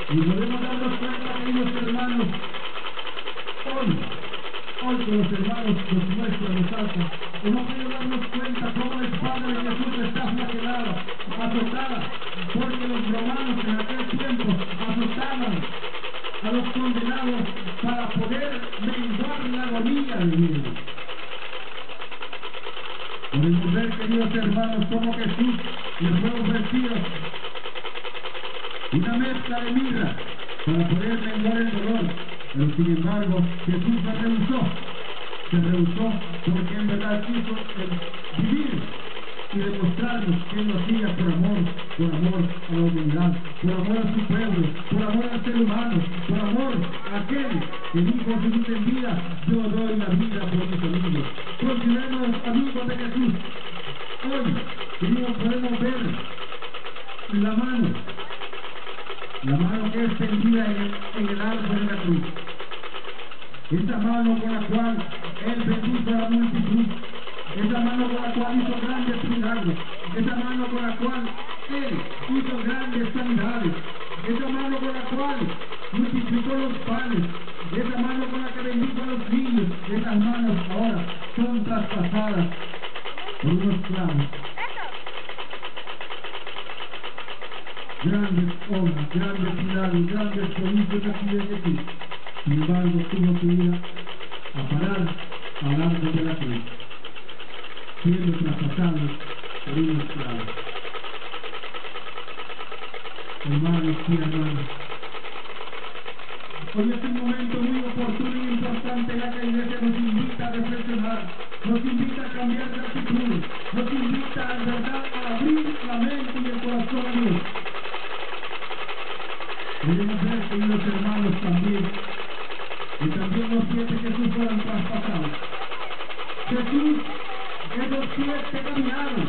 Y podemos darnos cuenta, queridos hermanos, hoy con los hermanos nos muestra, nos salta, hemos podido darnos cuenta cómo la espada de Jesús está flagelada, azotada, porque los romanos en aquel tiempo azotaban a los condenados para poder menguar la agonía de vida. Podemos ver, queridos hermanos, cómo Jesús les fue ofrecido una mezcla de mirra para poder menguar el dolor, pero sin embargo Jesús se rehusó porque en verdad quiso vivir y demostrarnos que Él lo hacía por amor a la humanidad, por amor a su pueblo, por amor al ser humano, por amor a aquel que dijo Jesús en vida: yo doy la vida por mis amigos. Consideremos amigos de Jesús. Hoy, queridos, podemos ver la mano que es tendida en el árbol de la cruz, esa mano con la cual Él bendijo a la multitud, esa mano con la cual hizo grandes milagros, esa mano con la cual Él hizo grandes sanidades, esa mano con la cual multiplicó los panes, esa mano con la que bendijo a los niños. Esas manos ahora son traspasadas por unos clavos. Grandes obras, grandes milagros, grandes prodigios aquí de Jesús. Sin embargo, tuvo que ir a parar al árbol de la cruz, siendo traspasados por unos clavos. Hermanos y hermanas, hoy es un momento muy oportuno y importante en la que la iglesia nos invita a reflexionar, nos invita a cambiar de actitud, nos invita en verdad a abrir la mente y el corazón a Dios. Debemos ver, queridos hermanos, también, y también los 7 Jesús fueron traspasados. Jesús, esos 7 caminaron,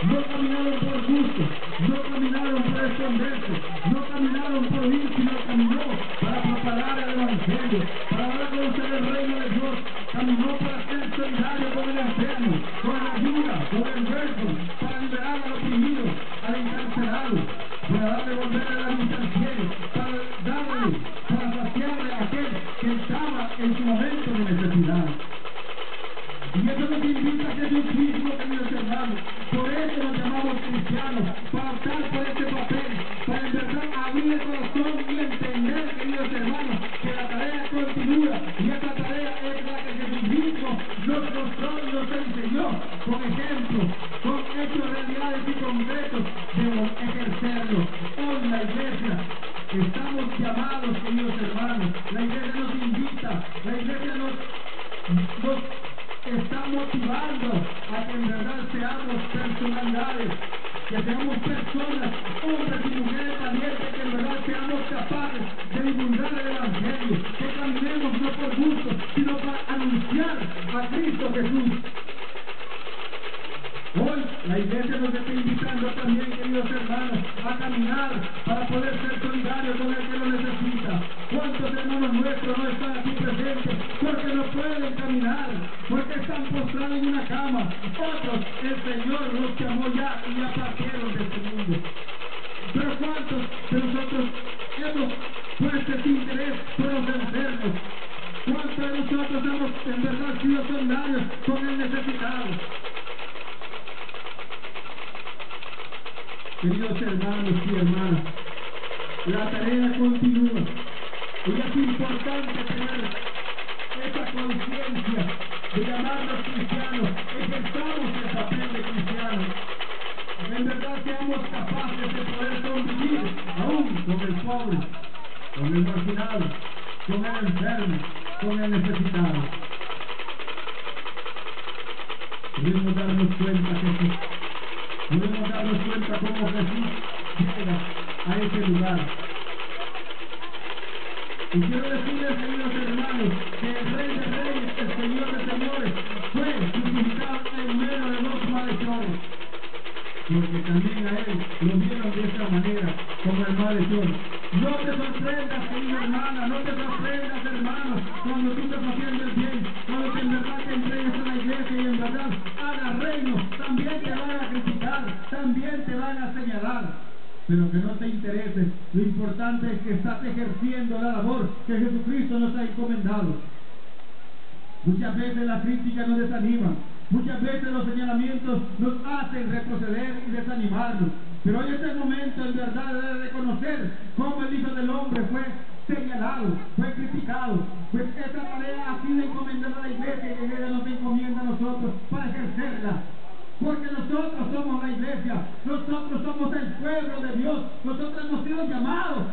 no caminaron por gusto, no caminaron por esconderse, no caminaron por ir, sino caminó para propagar el evangelio, para dar a conocer el reino de Dios, caminó para ser solidario con el enfermo, con la ayuda, con el huérfano, para liberar al oprimido, al encarcelado, para darle volver a la vista al cielo, para saciarle a aquel que estaba en su momento de necesidad. Y eso nos invita a Jesucristo, queridos hermanos. Por eso nos llamamos cristianos, para optar por este papel, para en verdad abrir el corazón y entender, queridos hermanos, que la tarea continúa, y esta tarea es la que Jesucristo nos mostró y nos enseñó, con ejemplos, con hechos, realidades y concretos, debemos ejercerlo. Hoy la iglesia estamos llamados, queridos hermanos, la iglesia nos invita, la iglesia nos está motivando a que en verdad seamos personalidades, que seamos personas, hombres y mujeres valientes, que en verdad seamos capaces de divulgar el evangelio, que caminemos no por gusto, sino para anunciar a Cristo Jesús. Hoy la iglesia nos está invitando también, queridos hermanos, a caminar para poder ser solidarios con el que lo necesita. ¿Cuántos hermanos nuestros no están aquí presentes porque no pueden caminar, porque están postrados en una cama? Otros, el Señor los llamó ya y ya partieron de este mundo. Pero ¿cuántos de nosotros hemos puesto este interés por los enfermos? ¿Cuántos de nosotros hemos en verdad sido solidarios con el necesitado? Queridos hermanos y hermanas, la tarea continúa y es importante tener esa conciencia de llamarnos cristianos, ejerzamos el papel de cristianos, en verdad seamos capaces de poder convivir aún con el pobre, con el marginado, con el enfermo, con el necesitado. Debemos darnos cuenta que podemos darnos cuenta cómo Jesús llega a ese lugar. Y quiero decirles, queridos hermanos, que el Rey de Reyes, el Señor de Señores, fue crucificado en medio de 2 malhechores. Porque también a Él lo vieron de esta manera, como el malhechor. No te sorprendas, querida hermana, no te sorprendas, hermano, cuando tú estás haciendo el bien, cuando en verdad te entregues a la iglesia y en verdad hagas reino, también te van a criticar, también te van a señalar. pero que no te interese. Lo importante es que estás ejerciendo la labor que Jesucristo nos ha encomendado. Muchas veces la crítica nos desanima, muchas veces los señalamientos nos hacen retroceder y desanimarnos, pero hoy es el momento en verdad de reconocer cómo el Hijo del Hombre fue señalado, fue criticado, pues esa tarea ha sido encomendada a la iglesia y la iglesia nos encomienda a nosotros para ejercerla. Porque nosotros somos la iglesia, nosotros somos el pueblo de Dios, nosotros hemos sido llamados